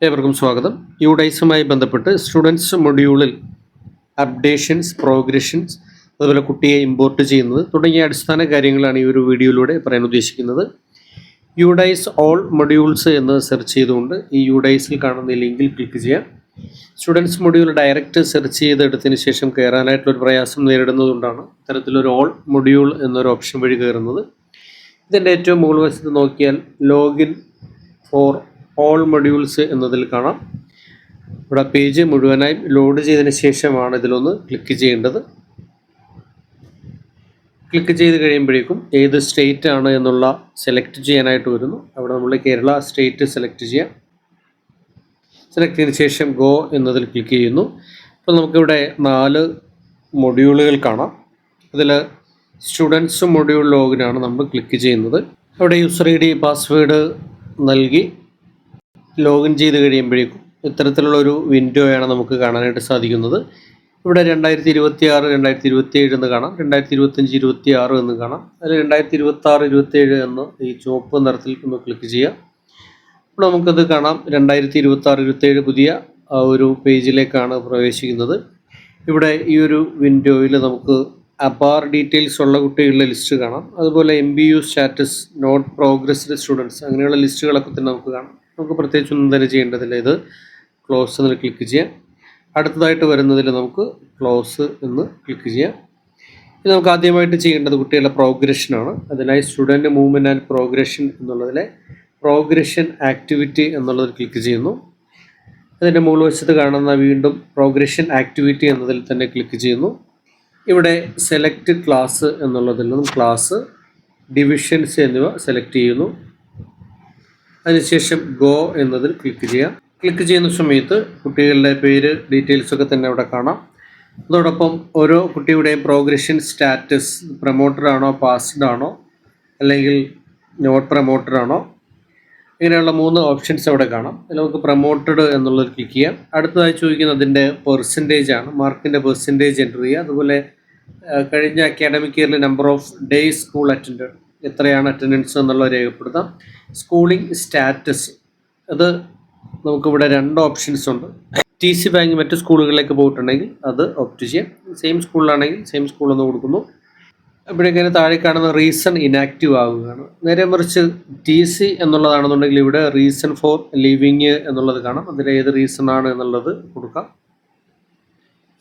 ഏവർക്കും സ്വാഗതം. യുഡൈസുമായി ബന്ധപ്പെട്ട് സ്റ്റുഡൻസ് മൊഡ്യൂളിൽ അപ്ഡേഷൻസ്, പ്രോഗ്രഷൻസ്, അതുപോലെ കുട്ടിയെ ഇമ്പോർട്ട് ചെയ്യുന്നത് തുടങ്ങിയ അടിസ്ഥാന കാര്യങ്ങളാണ് ഈ ഒരു വീഡിയോയിലൂടെ പറയാൻ ഉദ്ദേശിക്കുന്നത്. യുഡൈസ് ഓൾ മൊഡ്യൂൾസ് എന്ന് സെർച്ച് ചെയ്തുകൊണ്ട് ഈ യുഡൈസിൽ കാണുന്ന ലിങ്കിൽ ക്ലിക്ക് ചെയ്യാം. സ്റ്റുഡൻസ് മൊഡ്യൂൾ ഡയറക്റ്റ് സെർച്ച് ചെയ്തെടുത്തതിന് ശേഷം കയറാനായിട്ടുള്ളൊരു പ്രയാസം നേരിടുന്നതുകൊണ്ടാണ് ഇത്തരത്തിലൊരു ഓൾ മൊഡ്യൂൾ എന്നൊരു ഓപ്ഷൻ വഴി കയറുന്നത്. ഇതിൻ്റെ ഏറ്റവും മുകൾ വശത്ത് നോക്കിയാൽ ലോഗിൻ ഫോർ ഓൾ മൊഡ്യൂൾസ് എന്നതിൽ കാണാം. ഇവിടെ പേജ് മുഴുവനായും ലോഡ് ചെയ്തതിന് ശേഷമാണ് ഇതിലൊന്ന് ക്ലിക്ക് ചെയ്യേണ്ടത്. ക്ലിക്ക് ചെയ്ത് കഴിയുമ്പോഴേക്കും ഏത് സ്റ്റേറ്റ് ആണ് എന്നുള്ള സെലക്ട് ചെയ്യാനായിട്ട് വരുന്നു. അവിടെ നമ്മൾ കേരള സ്റ്റേറ്റ് സെലക്ട് ചെയ്യാം. സെലക്ട് ചെയ്തതിന് ശേഷം ഗോ എന്നതിൽ ക്ലിക്ക് ചെയ്യുന്നു. അപ്പോൾ നമുക്കിവിടെ 4 മൊഡ്യൂളുകൾ കാണാം. അതിൽ സ്റ്റുഡൻസ് മൊഡ്യൂൾ ലോഗിനാണ് നമ്മൾ ക്ലിക്ക് ചെയ്യുന്നത്. അവിടെ യൂസർ ID പാസ്വേഡ് നൽകി ലോഗിൻ ചെയ്ത് കഴിയുമ്പോഴേക്കും ഇത്തരത്തിലുള്ളൊരു വിൻഡോയാണ് നമുക്ക് കാണാനായിട്ട് സാധിക്കുന്നത്. ഇവിടെ 2026, 2027 എന്ന് കാണാം, 2025, 26 എന്ന് കാണാം. അതിൽ 2026, 27 എന്ന് ഈ ചുവപ്പ് നിറത്തിൽ ഒന്ന് ക്ലിക്ക് ചെയ്യാം. അപ്പോൾ നമുക്കത് കാണാം. 2026, 27 പുതിയ ഒരു പേജിലേക്കാണ് പ്രവേശിക്കുന്നത്. ഇവിടെ ഈ ഒരു വിൻഡോയിൽ നമുക്ക് അപാർ ഡീറ്റെയിൽസ് ഉള്ള കുട്ടികളുടെ ലിസ്റ്റ് കാണാം. അതുപോലെ MBU status, not progressed students, അങ്ങനെയുള്ള ലിസ്റ്റുകളൊക്കെ തന്നെ നമുക്ക് കാണാം. നമുക്ക് പ്രത്യേകിച്ച് ഒന്നും തന്നെ ചെയ്യേണ്ടതില്ല. ഇത് ക്ലോസ് എന്ന് ക്ലിക്ക് ചെയ്യാം. അടുത്തതായിട്ട് വരുന്നതിൽ നമുക്ക് ക്ലോസ് എന്ന് ക്ലിക്ക് ചെയ്യാം. ഇത് നമുക്ക് ആദ്യമായിട്ട് ചെയ്യേണ്ടത് കുട്ടികളുടെ പ്രോഗ്രഷനാണ്. അതിനായി സ്റ്റുഡൻറ്റ് മൂവ്മെൻറ്റ് ആൻഡ് പ്രോഗ്രഷൻ എന്നുള്ളതിലെ പ്രോഗ്രഷൻ ആക്ടിവിറ്റി എന്നുള്ളതിൽ ക്ലിക്ക് ചെയ്യുന്നു. അതിൻ്റെ മുകൾ വശത്ത് കാണുന്ന വീണ്ടും പ്രോഗ്രഷൻ ആക്ടിവിറ്റി എന്നതിൽ തന്നെ ക്ലിക്ക് ചെയ്യുന്നു. ഇവിടെ സെലക്ട് ക്ലാസ് എന്നുള്ളതിൽ നിന്നും ക്ലാസ്, ഡിവിഷൻസ് എന്നിവ സെലക്ട് ചെയ്യുന്നു. അതിനുശേഷം ഗോ എന്നതിൽ ക്ലിക്ക് ചെയ്യാം. ക്ലിക്ക് ചെയ്യുന്ന സമയത്ത് കുട്ടികളുടെ പേര്, ഡീറ്റെയിൽസ് ഒക്കെ തന്നെ അവിടെ കാണാം. അതോടൊപ്പം ഓരോ കുട്ടിയുടെയും പ്രോഗ്രഷൻ സ്റ്റാറ്റസ്, പ്രൊമോട്ടഡ് ആണോ, പാസ്ഡ് ആണോ, അല്ലെങ്കിൽ നോട്ട് പ്രൊമോട്ടഡ് ആണോ, ഇങ്ങനെയുള്ള 3 ഓപ്ഷൻസ് അവിടെ കാണാം. അതിൽ നമുക്ക് പ്രൊമോട്ടഡ് എന്നുള്ളത് ക്ലിക്ക് ചെയ്യാം. അടുത്തതായി ചോദിക്കുന്നത് അതിൻ്റെ പെർസെൻറ്റേജ് ആണ്. മാർക്കിൻ്റെ പെർസെൻറ്റേജ് എൻ്റർ ചെയ്യുക. അതുപോലെ കഴിഞ്ഞ അക്കാഡമിക് ഇയറിൽ number of days school attended, എത്രയാണ് അറ്റൻഡൻസ് എന്നുള്ളത് രേഖപ്പെടുത്താം. സ്കൂളിംഗ് സ്റ്റാറ്റസ്, അത് നമുക്കിവിടെ 2 ഓപ്ഷൻസ് ഉണ്ട്. TC ബാങ്ക് മറ്റ് സ്കൂളുകളിലേക്ക് പോയിട്ടുണ്ടെങ്കിൽ അത് ഓപ്റ്റ് ചെയ്യാം. സെയിം സ്കൂളിലാണെങ്കിൽ സെയിം സ്കൂളെന്ന് കൊടുക്കുന്നു. ഇവിടേക്കിങ്ങനെ താഴെ കാണുന്ന റീസൺ ഇനാക്റ്റീവ് ആവുകയാണ്. നേരെ മറിച്ച് TC എന്നുള്ളതാണെന്നുണ്ടെങ്കിൽ ഇവിടെ റീസൺ ഫോർ ലീവിങ് എന്നുള്ളത് കാണാം. അതിൽ ഏത് റീസൺ ആണ് എന്നുള്ളത് കൊടുക്കാം.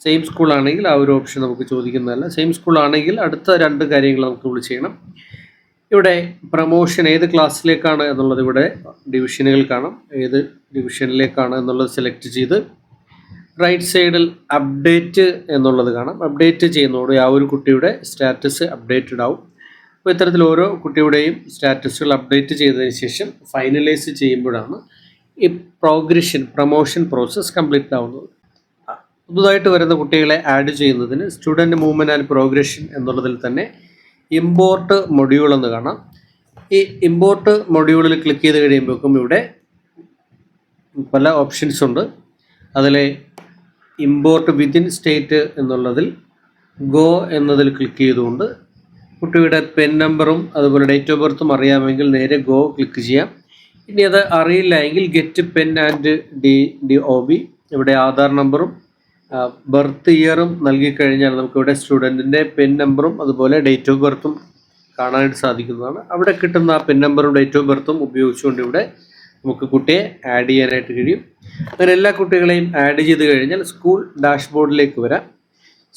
സെയിം സ്കൂളാണെങ്കിൽ ആ ഒരു ഓപ്ഷൻ നമുക്ക് ചോദിക്കുന്നതല്ല. സെയിം സ്കൂളാണെങ്കിൽ അടുത്ത 2 കാര്യങ്ങൾ നമുക്ക് ഇവിടെ ചെയ്യണം. ഇവിടെ പ്രമോഷൻ ഏത് ക്ലാസ്സിലേക്കാണ് എന്നുള്ളത് ഇവിടെ ഡിവിഷനുകൾ കാണാം. ഏത് ഡിവിഷനിലേക്കാണ് എന്നുള്ളത് സെലക്ട് ചെയ്ത് റൈറ്റ് സൈഡിൽ അപ്ഡേറ്റ് എന്നുള്ളത് കാണാം. അപ്ഡേറ്റ് ചെയ്യുന്നതോടെ ആ ഒരു കുട്ടിയുടെ സ്റ്റാറ്റസ് അപ്ഡേറ്റഡ് ആവും. അപ്പോൾ ഇത്തരത്തിൽ ഓരോ കുട്ടിയുടെയും സ്റ്റാറ്റസുകൾ അപ്ഡേറ്റ് ചെയ്തതിന് ശേഷം ഫൈനലൈസ് ചെയ്യുമ്പോഴാണ് ഈ പ്രൊമോഷൻ പ്രോസസ്സ് കംപ്ലീറ്റ് ആവുന്നത്. പുതുതായിട്ട് വരുന്ന കുട്ടികളെ ആഡ് ചെയ്യുന്നതിന് സ്റ്റുഡൻറ്റ് മൂവ്മെൻറ്റ് ആൻഡ് പ്രോഗ്രഷൻ എന്നുള്ളതിൽ തന്നെ ഇമ്പോർട്ട് മൊഡ്യൂൾ എന്ന് കാണാം. ഈ ഇമ്പോർട്ട് മൊഡ്യൂളിൽ ക്ലിക്ക് ചെയ്ത് കഴിയുമ്പോഴേക്കും ഇവിടെ പല ഓപ്ഷൻസ് ഉണ്ട്. അതിലെ ഇമ്പോർട്ട് വിത്തിൻ സ്റ്റേറ്റ് എന്നുള്ളതിൽ ഗോ എന്നതിൽ ക്ലിക്ക് ചെയ്തുകൊണ്ട് കുട്ടിയുടെ പെൻ നമ്പറും അതുപോലെ ഡേറ്റ് ഓഫ് ബർത്തും അറിയാമെങ്കിൽ നേരെ ഗോ ക്ലിക്ക് ചെയ്യാം. ഇനി അത് അറിയില്ല എങ്കിൽ ഗെറ്റ് പെൻ ആൻഡ് DOB, ഇവിടെ ആധാർ നമ്പറും ബർത്ത് ഇയറും നൽകിക്കഴിഞ്ഞാൽ നമുക്കിവിടെ സ്റ്റുഡൻറ്റിൻ്റെ പെൻ നമ്പറും അതുപോലെ ഡേറ്റ് ഓഫ് ബർത്തും കാണാനായിട്ട് സാധിക്കുന്നതാണ്. അവിടെ കിട്ടുന്ന ആ പെൻ നമ്പറും ഡേറ്റ് ഓഫ് ബർത്തും ഉപയോഗിച്ചുകൊണ്ട് ഇവിടെ നമുക്ക് കുട്ടിയെ ആഡ് ചെയ്യാനായിട്ട് കഴിയും. അങ്ങനെ എല്ലാ കുട്ടികളെയും ആഡ് ചെയ്ത് കഴിഞ്ഞാൽ സ്കൂൾ ഡാഷ്ബോർഡിലേക്ക് വരാം.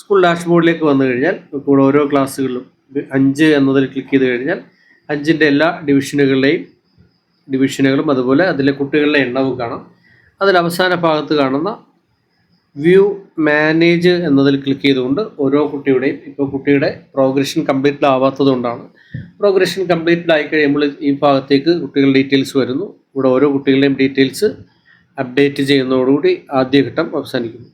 സ്കൂൾ ഡാഷ്ബോർഡിലേക്ക് വന്നു കഴിഞ്ഞാൽ ഇവിടെ ഓരോ ക്ലാസ്സുകളിലും 5 എന്നതിൽ ക്ലിക്ക് ചെയ്ത് കഴിഞ്ഞാൽ 5ൻ്റെ എല്ലാ ഡിവിഷനുകളും അതുപോലെ അതിലെ കുട്ടികളുടെ എണ്ണവും കാണാം. അതിൽ അവസാന ഭാഗത്ത് കാണുന്ന വ്യൂ മാനേജ് എന്നതിൽ ക്ലിക്ക് ചെയ്തുകൊണ്ട് ഓരോ കുട്ടിയുടെയും, ഇപ്പോൾ കുട്ടിയുടെ പ്രോഗ്രഷൻ കംപ്ലീറ്റ് ആവാത്തത് കൊണ്ടാണ്, പ്രോഗ്രഷൻ കംപ്ലീറ്റ് ആയി കഴിയുമ്പോൾ ഈ ഭാഗത്തേക്ക് കുട്ടികളുടെ ഡീറ്റെയിൽസ് വരുന്നു. ഇവിടെ ഓരോ കുട്ടികളുടെയും ഡീറ്റെയിൽസ് അപ്ഡേറ്റ് ചെയ്യുന്നതോടുകൂടി ആദ്യഘട്ടം അവസാനിക്കുന്നു.